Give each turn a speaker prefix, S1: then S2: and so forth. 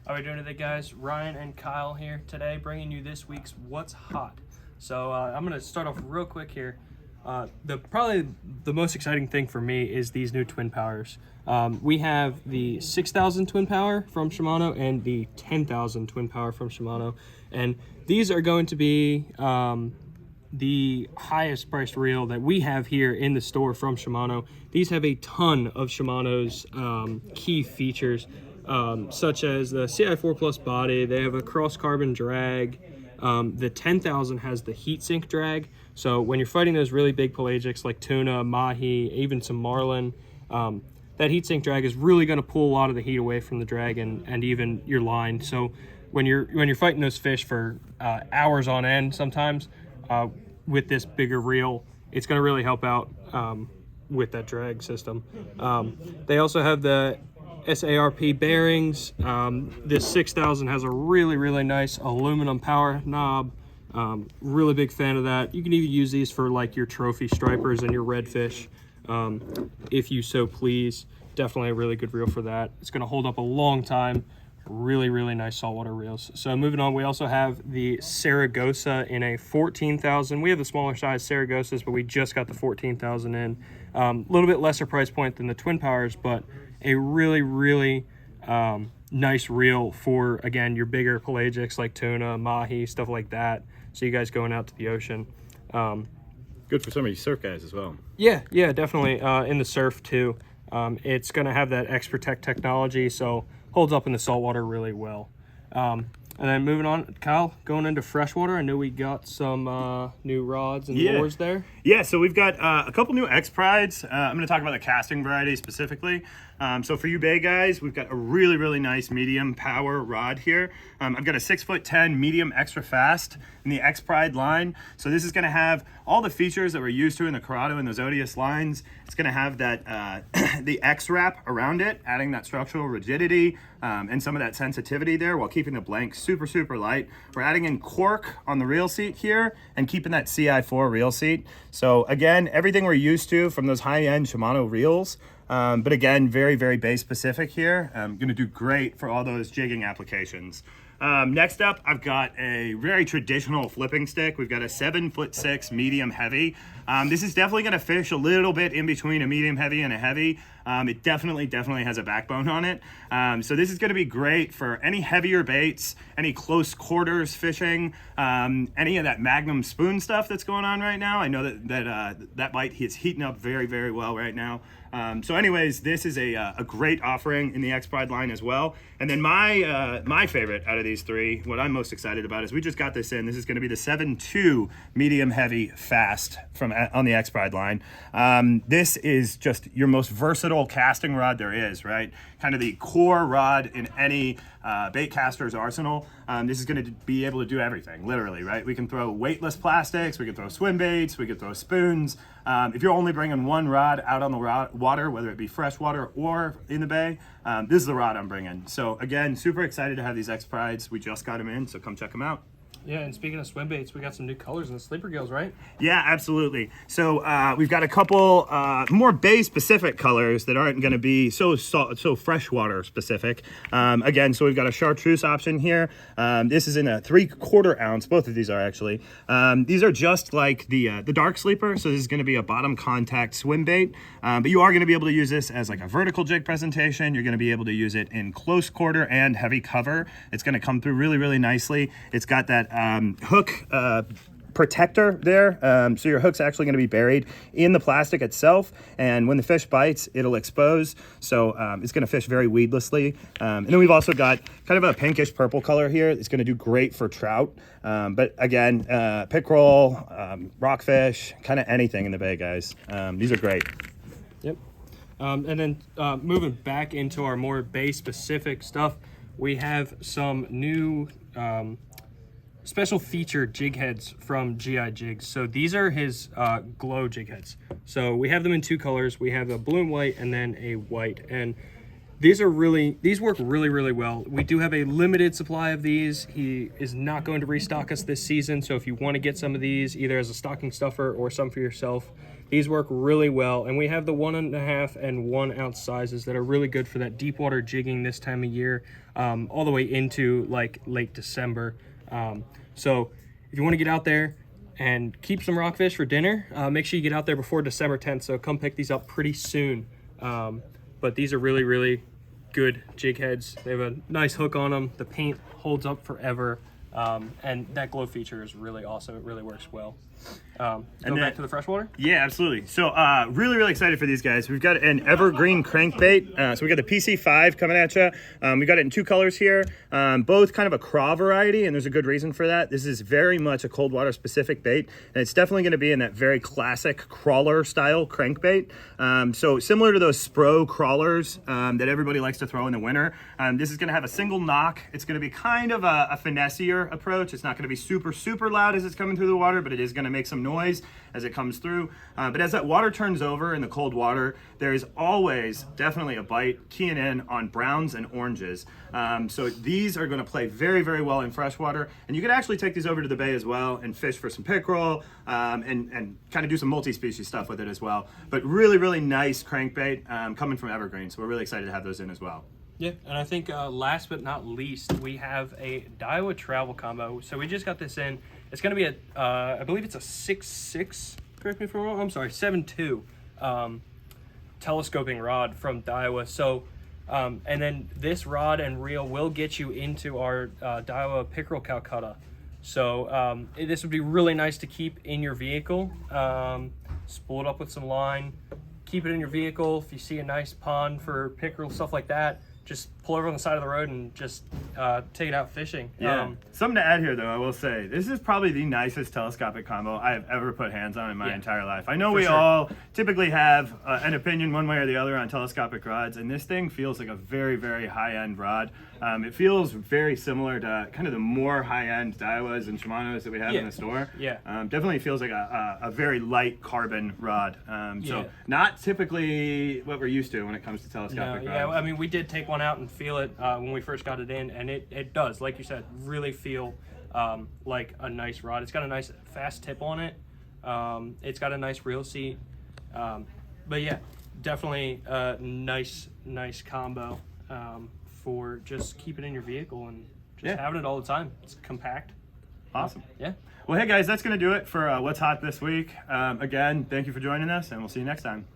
S1: How are we doing today, guys? Ryan and Kyle here today, bringing you this week's What's Hot. So I'm going to start off real quick here. Probably the most exciting thing for me is these new twin powers. We have the 6,000 twin power from Shimano and the 10,000 twin power from Shimano, and these are going to be the highest priced reel that we have here in the store from Shimano. These have a ton of Shimano's key features, such as the CI4 Plus body. They have a cross carbon drag. The 10,000 has the heat sink drag. So when you're fighting those really big pelagics like tuna, mahi, even some marlin, that heat sink drag is really going to pull a lot of the heat away from the drag and even your line. So when you're fighting those fish for hours on end, sometimes with this bigger reel, it's going to really help out with that drag system. They also have the SARP bearings. This 6,000 has a really nice aluminum power knob. Really big fan of that. You can even use these for like your trophy stripers and your redfish, if you so please. Definitely a really good reel for that. It's going to hold up a long time. Really nice saltwater reels. So moving on, we also have the Saragosa in a 14,000. We have the smaller size Saragosas, but we just got the 14,000 in. A little bit lesser price point than the twin powers, but a really nice reel for, again, your bigger pelagics like tuna, mahi, stuff like that. So you guys going out to the ocean.
S2: Good for some of you surf guys as well.
S1: Yeah, definitely in the surf too. It's going to have that X-Protect technology, so holds up in the saltwater really well. And then moving on, Kyle, going into freshwater, I know we got some new rods and lures there.
S2: Yeah, so we've got a couple new X-Prides. I'm going to talk about the casting variety specifically. So for you bay guys, we've got a really nice medium power rod here. I've got a 6'10" medium extra fast in the X-Pride line. So this is going to have all the features that we're used to in the Corrado and the Zodius lines. It's going to have that the X-wrap around it, adding that structural rigidity and some of that sensitivity there while keeping the blank super light. We're adding in cork on the reel seat here and keeping that CI4 reel seat. So again, everything we're used to from those high-end Shimano reels. But again, very base specific here. Going to do great for all those jigging applications. Next up, I've got a very traditional flipping stick. We've got a 7'6" medium heavy. This is definitely going to fish a little bit in between a medium heavy and a heavy. It definitely has a backbone on it. So this is going to be great for any heavier baits, any close quarters fishing, any of that Magnum spoon stuff that's going on right now. I know that bite is heating up very well right now. So anyways, this is a great offering in the X-Pride line as well. And then my favorite out of these three, what I'm most excited about, is we just got this in. This is going to be the 7'2" medium heavy fast on the X-Pride line. This is just your most versatile casting rod there is, right? Kind of the core rod in any bait caster's arsenal. This is going to be able to do everything, literally, right? We can throw weightless plastics, we can throw swim baits, we can throw spoons. If you're only bringing one rod out on the water, whether it be freshwater or in the bay, this is the rod I'm bringing. So again, super excited to have these X-Prides. We just got them in, so come check them out.
S1: Yeah, and speaking of swim baits, we got some new colors in the Sleeper Gills, right?
S2: Yeah, absolutely. So we've got a couple more bay-specific colors that aren't going to be so freshwater specific. Again, so we've got a chartreuse option here. This is in a 3/4 ounce. Both of these are actually. These are just like the dark sleeper. So this is going to be a bottom contact swim bait. But you are going to be able to use this as like a vertical jig presentation. You're going to be able to use it in close quarter and heavy cover. It's going to come through really nicely. It's got that hook protector there, so your hook's actually going to be buried in the plastic itself, and when the fish bites, it'll expose, so it's going to fish very weedlessly. And then we've also got kind of a pinkish purple color here. It's going to do great for trout, but again, pickerel, rockfish, kind of anything in the bay, guys. These are great.
S1: Yep. And then moving back into our more bay specific stuff, we have some new special feature jig heads from G-Eye Jigs. So these are his glow jig heads. So we have them in two colors. We have a blue and white and then a white. And these work really well. We do have a limited supply of these. He is not going to restock us this season, so if you want to get some of these, either as a stocking stuffer or some for yourself, these work really well. And we have the 1.5 and 1 ounce sizes that are really good for that deep water jigging this time of year, all the way into like late December. So if you want to get out there and keep some rockfish for dinner, make sure you get out there before December 10th. So come pick these up pretty soon. But these are really good jig heads. They have a nice hook on them. The paint holds up forever. And that glow feature is really awesome. It really works well. Back to the freshwater?
S2: Yeah, absolutely. So really excited for these guys. We've got an Evergreen crankbait. So we got the PC5 coming at you. We got it in 2 colors here, both kind of a craw variety, and there's a good reason for that. This is very much a cold water specific bait, and it's definitely going to be in that very classic crawler style crankbait. So similar to those Spro crawlers that everybody likes to throw in the winter, this is going to have a single knock. It's going to be kind of a finessier approach. It's not going to be super loud as it's coming through the water, but it is going to make some noise as it comes through. But as that water turns over in the cold water, there is always definitely a bite keying in on browns and oranges. So these are going to play very well in freshwater, and you can actually take these over to the bay as well and fish for some pickerel, and kind of do some multi-species stuff with it as well. But really nice crankbait coming from Evergreen, so we're really excited to have those in as well.
S1: Yeah, and I think last but not least, we have a Daiwa travel combo. So we just got this in. It's going to be I believe it's a 6.6, correct me if I'm wrong, I'm sorry, 7.2 telescoping rod from Daiwa. So, and then this rod and reel will get you into our Daiwa pickerel Calcutta. So this would be really nice to keep in your vehicle. Spool it up with some line, keep it in your vehicle. If you see a nice pond for pickerel, stuff like that, just pull over on the side of the road and just take it out fishing.
S2: Yeah. Something to add here, though, I will say, this is probably the nicest telescopic combo I have ever put hands on in my entire life. I know we all typically have an opinion one way or the other on telescopic rods, and this thing feels like a very high-end rod. It feels very similar to kind of the more high-end Daiwas and Shimanos that we have in the store.
S1: Yeah.
S2: Definitely feels like a very light carbon rod. So not typally what we're used to when it comes to telescopic rods.
S1: Yeah, I mean, we did take one out and feel it when we first got it in, and it does, like you said, really feel like a nice rod. It's got a nice fast tip on it. It's got a nice reel seat. But yeah, definitely a nice combo for just keeping it in your vehicle and just having it all the time. It's compact.
S2: Awesome.
S1: Yeah.
S2: Well, hey guys, that's going to do it for What's Hot this week. Again, thank you for joining us, and we'll see you next time.